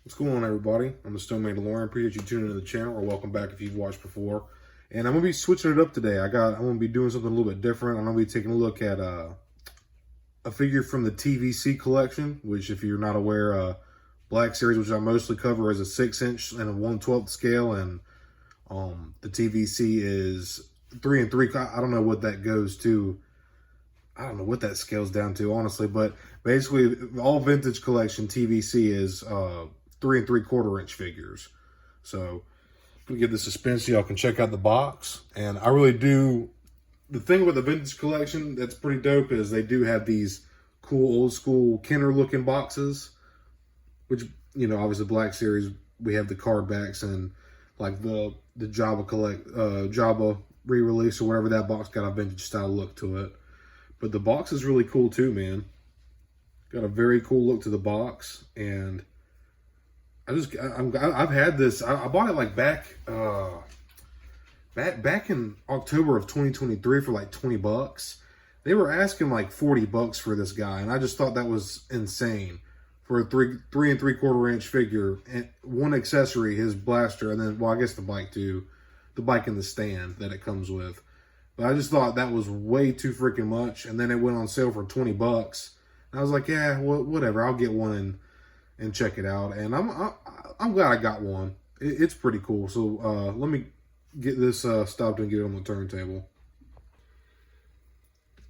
What's going on, everybody? I'm the Stone Mandalorian. Appreciate you tuning into the channel, or welcome back if you've watched before. And I'm gonna be switching it up today. I'm gonna be doing something a little bit different. I'm gonna be taking a look at a figure from the TVC collection, which, if you're not aware, Black Series, which I mostly cover, is a 6-inch and a 1/12 scale, and the TVC is 3 3. I don't know what that goes to. I don't know what that scales down to, honestly, but basically, all vintage collection TVC is 3 3/4 inch figures. So I'm gonna give this a spin so y'all can check out the box. And I really do. The thing with the vintage collection that's pretty dope is they do have these cool old school Kenner looking boxes, which, you know, obviously Black Series, we have the card backs, and like the Jabba re-release or whatever, that box got a vintage style look to it. But the box is really cool too, man. Got a very cool look to the box, and I've had this. I bought it like back in October of 2023 for like $20. They were asking like $40 for this guy, and I just thought that was insane for a 3 3/4 inch figure and one accessory, his blaster, and then, well, I guess the bike too, the bike and the stand that it comes with. But I just thought that was way too freaking much, and then it went on sale for $20. And I was like, yeah, well, whatever, I'll get one and check it out. And I'm glad I got one. It's pretty cool. So let me get this stopped and get it on the turntable.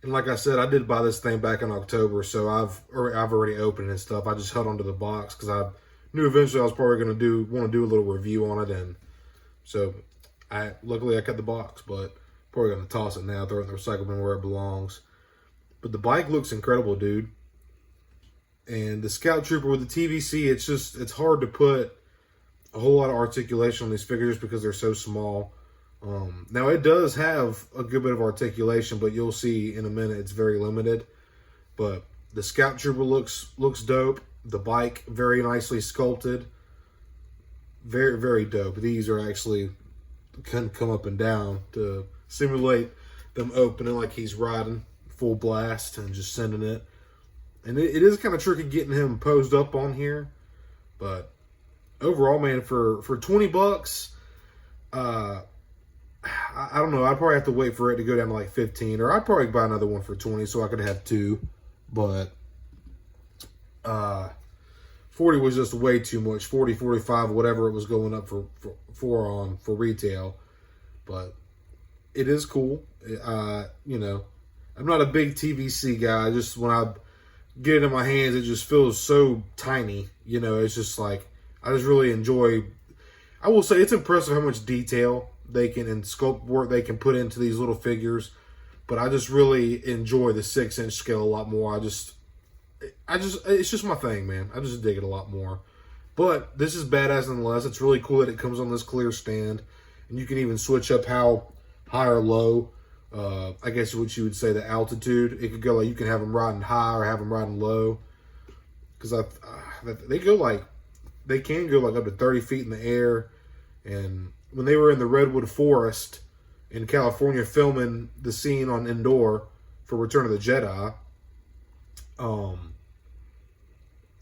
And like I said, I did buy this thing back in October, so I've already opened it and stuff. I just held onto the box because I knew eventually I was probably going to want to do a little review on it, and so luckily I kept the box, but probably going to toss it now, throw it in the recycle bin where it belongs. But the bike looks incredible, dude. And the Scout Trooper with the TVC, it's hard to put a whole lot of articulation on these figures because they're so small. Now, it does have a good bit of articulation, but you'll see in a minute it's very limited. But the Scout Trooper looks dope. The bike, very nicely sculpted. Very, very dope. These are actually kind of come up and down to simulate them opening like he's riding full blast and just sending it. And it is kind of tricky getting him posed up on here. But overall, man, for $20, I don't know. I'd probably have to wait for it to go down to like 15, or I'd probably buy another one for 20 so I could have two. But 40 was just way too much. 40, 45, whatever it was going up for retail. But it is cool. You know, I'm not a big TVC guy. Just when I get it in my hands, it just feels so tiny. You know, it's just like, I just really enjoy. I will say it's impressive how much detail they can and sculpt work they can put into these little figures. But I just really enjoy the 6-inch scale a lot more. It's just my thing, man. I just dig it a lot more. But this is badass nonetheless. It's really cool that it comes on this clear stand, and you can even switch up how high or low. I guess what you would say the altitude. It could go like, you can have them riding high or have them riding low. Because they can go like up to 30 feet in the air. And when they were in the Redwood Forest in California filming the scene on Endor for Return of the Jedi,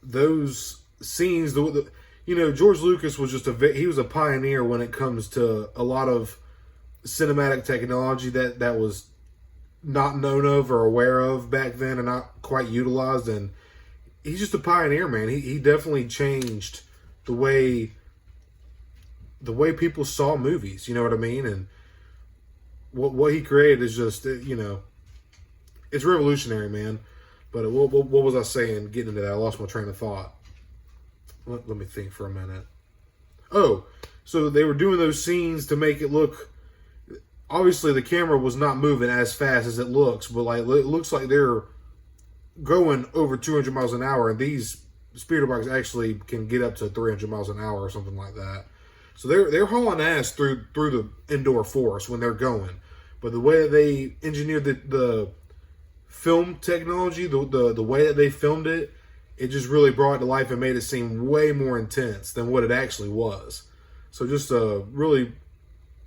those scenes, you know, George Lucas was he was a pioneer when it comes to a lot of cinematic technology that was not known of or aware of back then and not quite utilized. And he's just a pioneer, man. He definitely changed the way people saw movies, you know what I mean? And what he created is just, you know, it's revolutionary, man. But what was I saying getting into that? I lost my train of thought. Let me think for a minute. Oh, so they were doing those scenes to make it look, obviously the camera was not moving as fast as it looks, but like it looks like they're going over 200 miles an hour, and these speeder bikes actually can get up to 300 miles an hour or something like that. So they're hauling ass through the indoor forest when they're going. But the way that they engineered the film technology, the way that they filmed it, it just really brought it to life and made it seem way more intense than what it actually was. So just a really,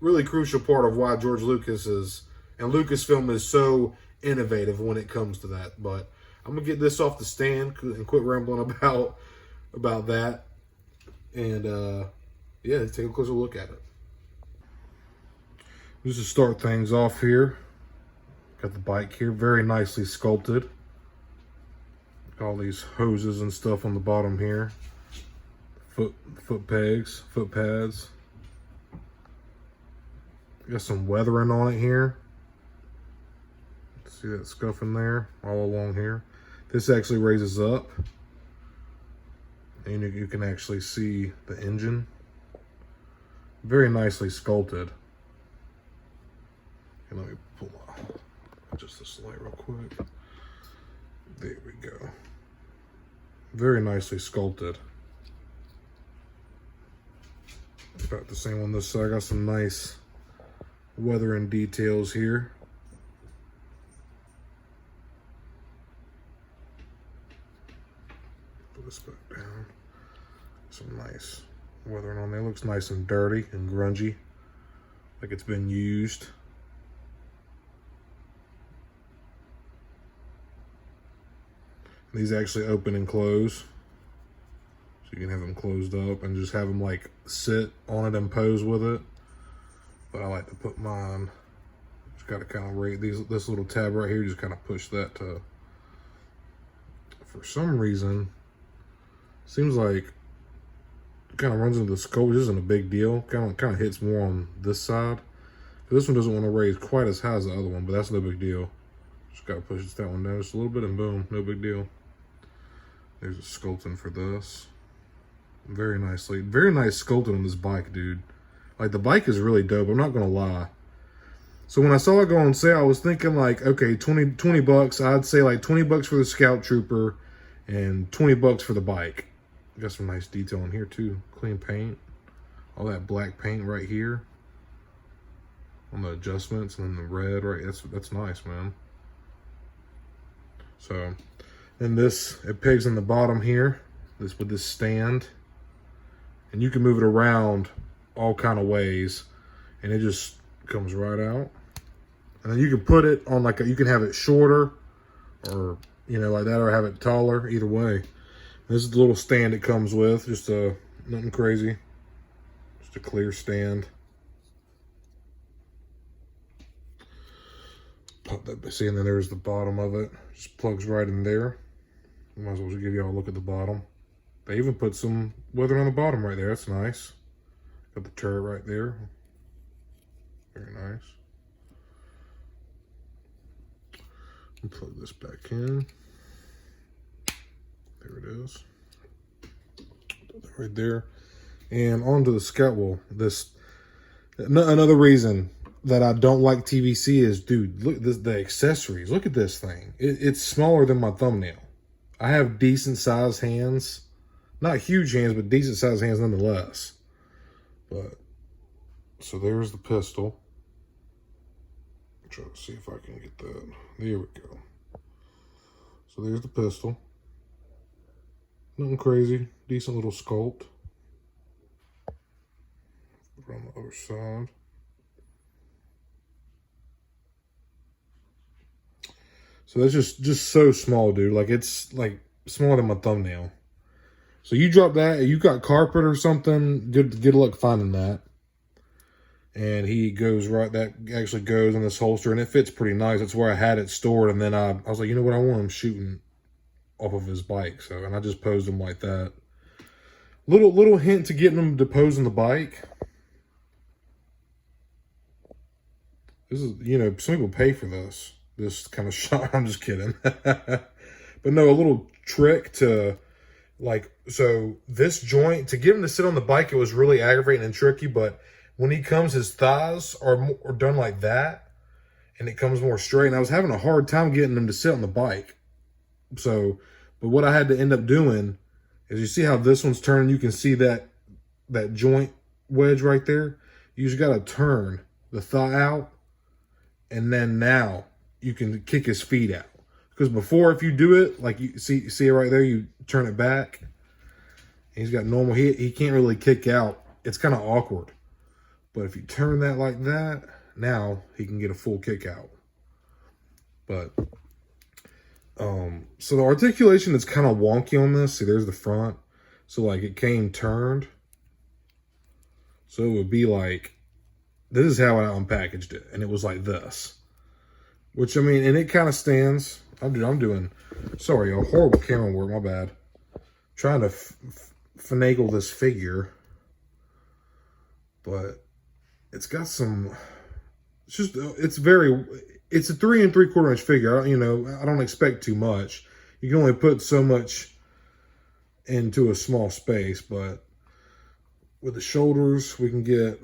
really crucial part of why George Lucas and Lucasfilm is so innovative when it comes to that. But I'm gonna get this off the stand and quit rambling about that. And yeah, let's take a closer look at it. Just to start things off here, got the bike here, very nicely sculpted. All these hoses and stuff on the bottom here. Foot pegs, foot pads. Got some weathering on it here. See that scuff in there all along here. This actually raises up, and you can actually see the engine. Very nicely sculpted. And let me pull just this light real quick. There we go. Very nicely sculpted. About the same on this side. I got some nice weathering details here. Put this back down. Some nice weathering on there. Looks nice and dirty and grungy, like it's been used. These actually open and close, so you can have them closed up and just have them like sit on it and pose with it. But I like to put mine, just got to kind of rate this little tab right here, just kind of push that to, for some reason, seems like it kind of runs into the scope, which isn't a big deal. Kind of hits more on this side. This one doesn't want to raise quite as high as the other one, but that's no big deal. Just got to push that one down just a little bit and boom, no big deal. There's a sculpting for this. Very nice sculpting on this bike, dude. Like, the bike is really dope, I'm not gonna lie. So when I saw it go on sale, I was thinking like, okay, 20 bucks. I'd say like 20 bucks for the Scout Trooper and 20 bucks for the bike. Got some nice detail in here too. Clean paint. All that black paint right here on the adjustments, and then the red right. That's nice, man. So, and it pegs in the bottom here, with this stand, and you can move it around all kind of ways, and it just comes right out. And then you can put it on like you can have it shorter, or like that, or have it taller. Either way, this is the little stand it comes with. Just nothing crazy, just a clear stand. Pop that, see, and then there's the bottom of it. Just plugs right in there. Might as well just give y'all a look at the bottom. They even put some weather on the bottom right there. That's nice. Got the turret right there. Very nice. Plug this back in. There it is. Right there. And onto the Scout. Well, another reason that I don't like TVC is, dude, look the accessories. Look at this thing. It's smaller than my thumbnail. I have decent sized hands. Not huge hands, but decent sized hands nonetheless. But, so there's the pistol. Try to see if I can get that. There we go. So there's the pistol. Nothing crazy. Decent little sculpt. On the other side. So that's just so small, dude. Like, it's like smaller than my thumbnail. So you drop that, you got carpet or something, good luck finding that. And he goes that actually goes in this holster, and it fits pretty nice. That's where I had it stored, and then I was like, you know what, I want him shooting off of his bike. So, and I just posed him like that. Little hint to getting him to pose on the bike. This is, some people pay for this kind of shot. I'm just kidding. But no, a little trick to, like, so this joint, to get him to sit on the bike, it was really aggravating and tricky, but when he comes, his thighs are done like that, and it comes more straight, and I was having a hard time getting him to sit on the bike. So, but what I had to end up doing is, you see how this one's turning, you can see that joint wedge right there? You just got to turn the thigh out, and then now you can kick his feet out. Because before, if you do it, like you see it right there, you turn it back. He's got normal, he can't really kick out. It's kind of awkward. But if you turn that like that, now he can get a full kick out. But, so the articulation is kind of wonky on this. See, there's the front. So like it came turned. So it would be like, this is how I unpackaged it. And it was like this. Which, I mean, and it kind of stands. I'm doing, sorry, a horrible camera work, my bad. Trying to finagle this figure. But it's got some, it's just, it's a 3 3/4 inch figure. You know, I don't expect too much. You can only put so much into a small space, but with the shoulders, we can get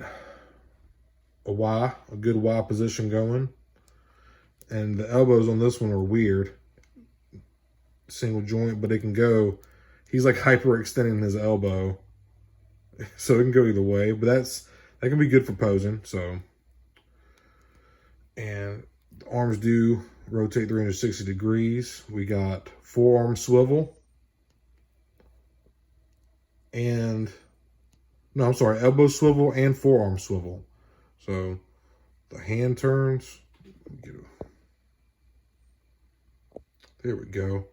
a good Y position going. And the elbows on this one are weird. Single joint, but it can go, he's like hyperextending his elbow. So it can go either way, but that can be good for posing, so. And the arms do rotate 360 degrees. We got forearm swivel. And, no, I'm sorry, elbow swivel and forearm swivel. So the hand turns. There we go.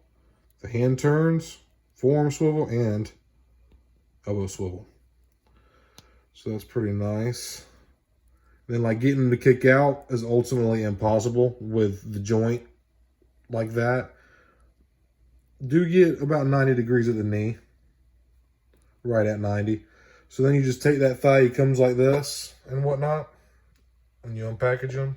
The hand turns, forearm swivel, and elbow swivel. So that's pretty nice. Then like getting the kick out is ultimately impossible with the joint like that. Do get about 90 degrees at the knee. Right at 90. So then you just take that thigh, he comes like this and whatnot. And you unpackage him.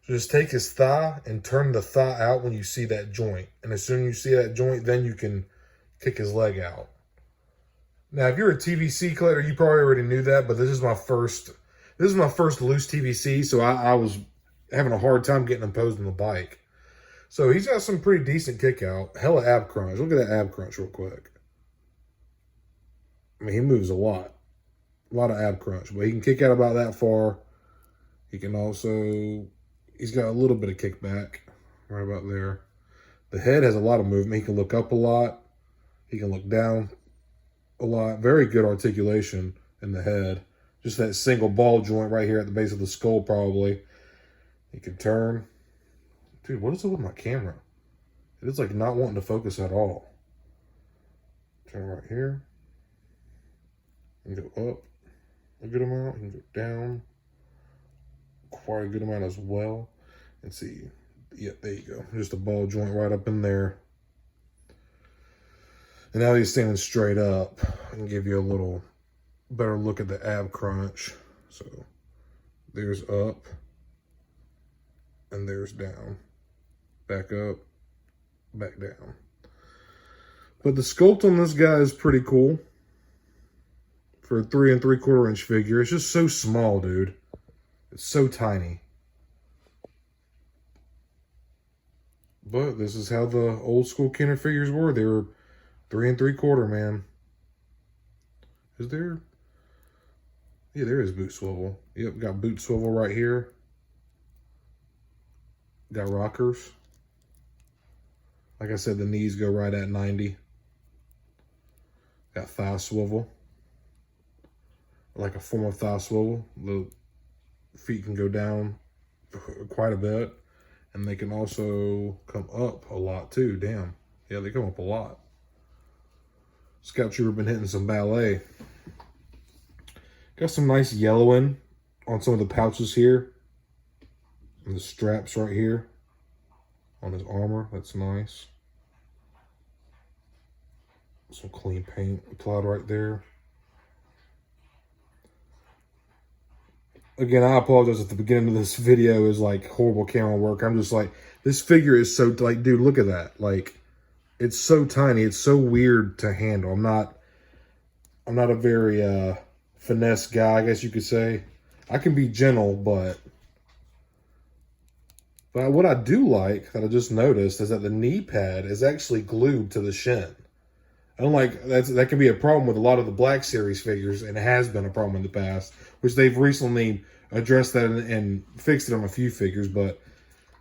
So just take his thigh and turn the thigh out when you see that joint. And as soon as you see that joint, then you can kick his leg out. Now, if you're a TVC collector, you probably already knew that, but this is my first loose TVC, so I was having a hard time getting him posed on the bike. So he's got some pretty decent kick out. Hella ab crunch. Look at that ab crunch real quick. I mean, he moves a lot. A lot of ab crunch, but he can kick out about that far. He can also, he's got a little bit of kickback right about there. The head has a lot of movement. He can look up a lot. He can look down a lot. Very good articulation in the head. Just that single ball joint right here at the base of the skull, probably. He can turn. Dude, what is it with my camera? It is like not wanting to focus at all. Turn right here. And go up a good amount. You can go down quite a good amount as well. And see. Yeah, there you go. Just a ball joint right up in there. And now he's standing straight up. I can give you a little better look at the ab crunch. So there's up and there's down. Back up, back down. But the sculpt on this guy is pretty cool. For a 3 3/4 inch figure. It's just so small, dude. It's so tiny. But this is how the old school Kenner figures were. They were 3 3/4, man. Is there? Yeah, there is boot swivel. Yep, got boot swivel right here. Got rockers. Like I said, the knees go right at 90. Got thigh swivel. Like a form of thigh swivel. The feet can go down quite a bit. And they can also come up a lot too. Damn. Yeah, they come up a lot. Scout Trooper been hitting some ballet. Got some nice yellowing on some of the pouches here. And the straps right here on his armor. That's nice. Some clean paint applied right there. Again, I apologize if the beginning of this video is like horrible camera work. I'm just like, this figure is so, like, dude, look at that. Like, it's so tiny. It's so weird to handle. I'm not a very finesse guy, I guess you could say. I can be gentle, but what I do like that I just noticed is that the knee pad is actually glued to the shin. Unlike that can be a problem with a lot of the Black Series figures, and it has been a problem in the past, which they've recently addressed that and fixed it on a few figures. But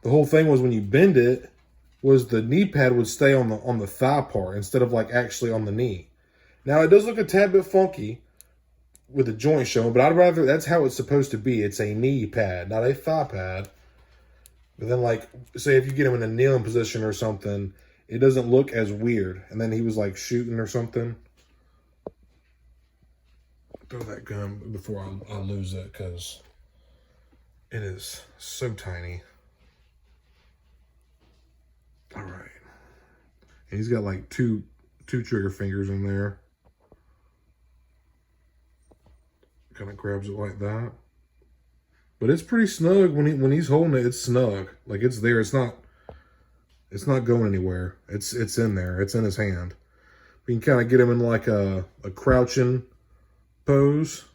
the whole thing was when you bend it, was the knee pad would stay on the thigh part instead of like actually on the knee. Now it does look a tad bit funky with the joint showing, but I'd rather, that's how it's supposed to be. It's a knee pad, not a thigh pad. But then, like, say if you get him in a kneeling position or something, it doesn't look as weird. And then he was like shooting or something. throw that gum before I lose it, because it is so tiny. All right. And he's got like two trigger fingers in there. Kind of grabs it like that. But it's pretty snug when he's holding it. It's snug. Like, it's there. It's not going anywhere. It's in there. It's in his hand. We can kind of get him in like a crouching pose.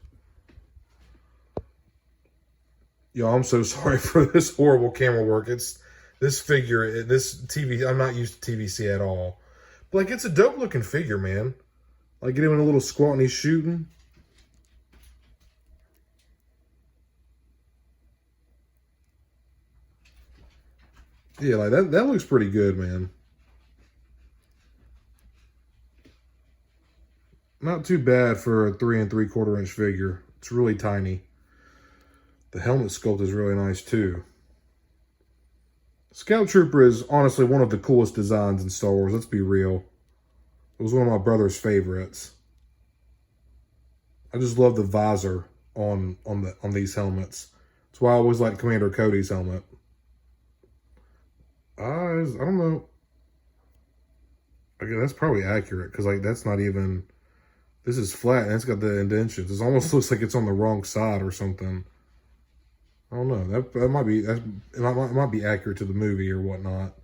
Yo, I'm so sorry for this horrible camera work. It's this figure, this TV. I'm not used to TVC at all. But like, it's a dope looking figure, man. Like, get him in a little squat and he's shooting. Yeah, like that looks pretty good, man. Not too bad for a 3 3/4 inch figure. It's really tiny. The helmet sculpt is really nice too. Scout Trooper is honestly one of the coolest designs in Star Wars. Let's be real. It was one of my brother's favorites. I just love the visor on these helmets. That's why I always like Commander Cody's helmet. I don't know. Okay, that's probably accurate, because like that's not even. This is flat and it's got the indentions. It almost looks like it's on the wrong side or something. I don't know. That might be it might be accurate to the movie or whatnot.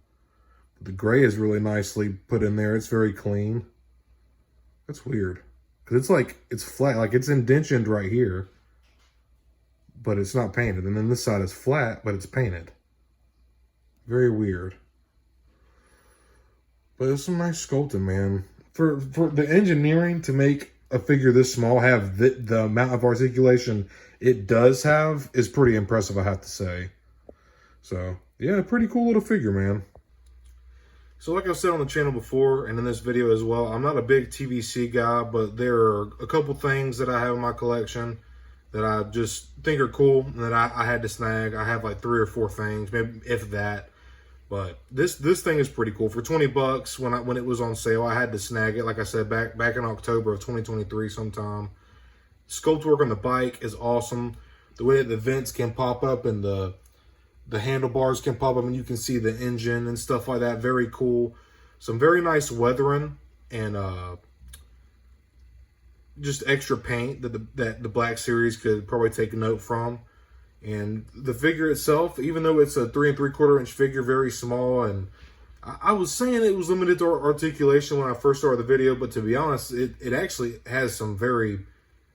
But the gray is really nicely put in there. It's very clean. That's weird, because it's like it's flat, like it's indentioned right here, but it's not painted. And then this side is flat, but it's painted. Very weird. But it's some nice sculpting, man. For the engineering to make a figure this small have the amount of articulation it does have is pretty impressive, I have to say. So, yeah, pretty cool little figure, man. So like I said on the channel before, and in this video as well, I'm not a big TVC guy, but there are a couple things that I have in my collection that I just think are cool and that I had to snag. I have like 3 or 4 things, maybe if that. But this thing is pretty cool. For 20 bucks, when it was on sale, I had to snag it. Like I said, back in October of 2023 sometime. Sculpt work on the bike is awesome. The way that the vents can pop up and the handlebars can pop up and you can see the engine and stuff like that. Very cool. Some very nice weathering and just extra paint that the Black Series could probably take a note from. And the figure itself, even though it's a 3 3/4 inch figure, very small, and I was saying it was limited to articulation when I first started the video, but to be honest, it actually has some very,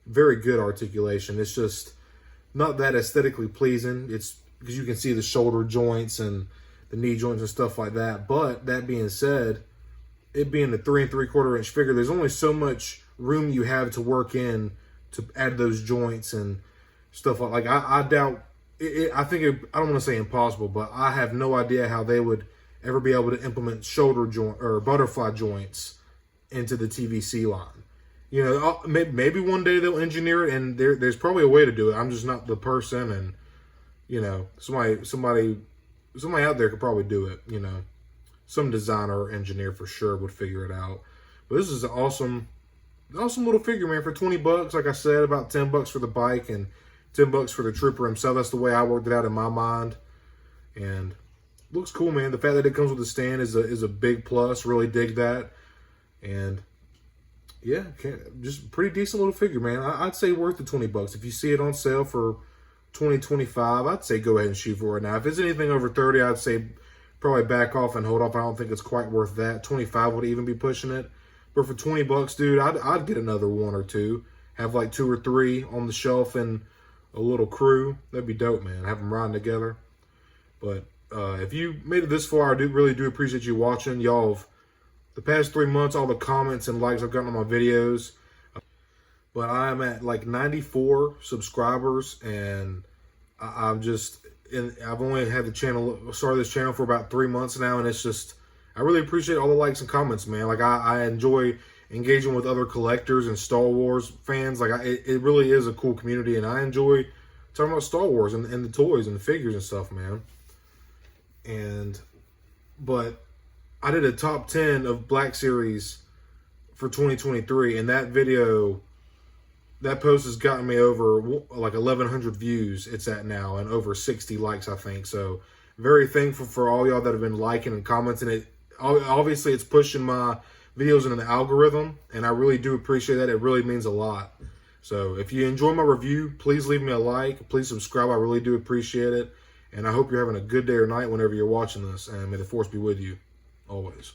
very good articulation. It's just not that aesthetically pleasing. It's because you can see the shoulder joints and the knee joints and stuff like that. But that being said, it being a 3 3/4 inch figure, there's only so much room you have to work in to add those joints and stuff like I doubt it. I think I don't want to say impossible, but I have no idea how they would ever be able to implement shoulder joint or butterfly joints into the TVC line. You know, maybe one day they'll engineer it, and there's probably a way to do it. I'm just not the person, and you know, somebody out there could probably do it. You know, some designer or engineer for sure would figure it out. But this is an awesome little figure, man. For 20 bucks, like I said, about 10 bucks for the bike and 10 bucks for the Trooper himself. That's the way I worked it out in my mind. And looks cool, man. The fact that it comes with a stand is a big plus. Really dig that. And yeah, just pretty decent little figure, man. I'd say worth the 20 bucks. If you see it on sale for 20, 25, I'd say go ahead and shoot for it. Now, if it's anything over 30, I'd say probably back off and hold off. I don't think it's quite worth that. 25 would even be pushing it. But for 20 bucks, dude, I'd get another 1 or 2. Have like 2 or 3 on the shelf and a little crew. That'd be dope, man. Have them riding together. But if you made it this far, I really do appreciate you watching. Y'all have, the past 3 months, all the comments and likes I've gotten on my videos. But I'm at like 94 subscribers, and I've only had started this channel for about 3 months now, and it's just, I really appreciate all the likes and comments, man. Like I enjoy engaging with other collectors and Star Wars fans. Like it really is a cool community, and I enjoy talking about Star Wars and the toys and the figures and stuff, man. But I did a top 10 of Black Series for 2023, and that video that post has gotten me over like 1,100 views. It's at now, and over 60 likes, I think. So very thankful for all y'all that have been liking and commenting. It obviously it's pushing my videos into the algorithm, and I really do appreciate that. It really means a lot. So if you enjoy my review, please leave me a like. Please subscribe. I really do appreciate it. And I hope you're having a good day or night whenever you're watching this. And may the force be with you always.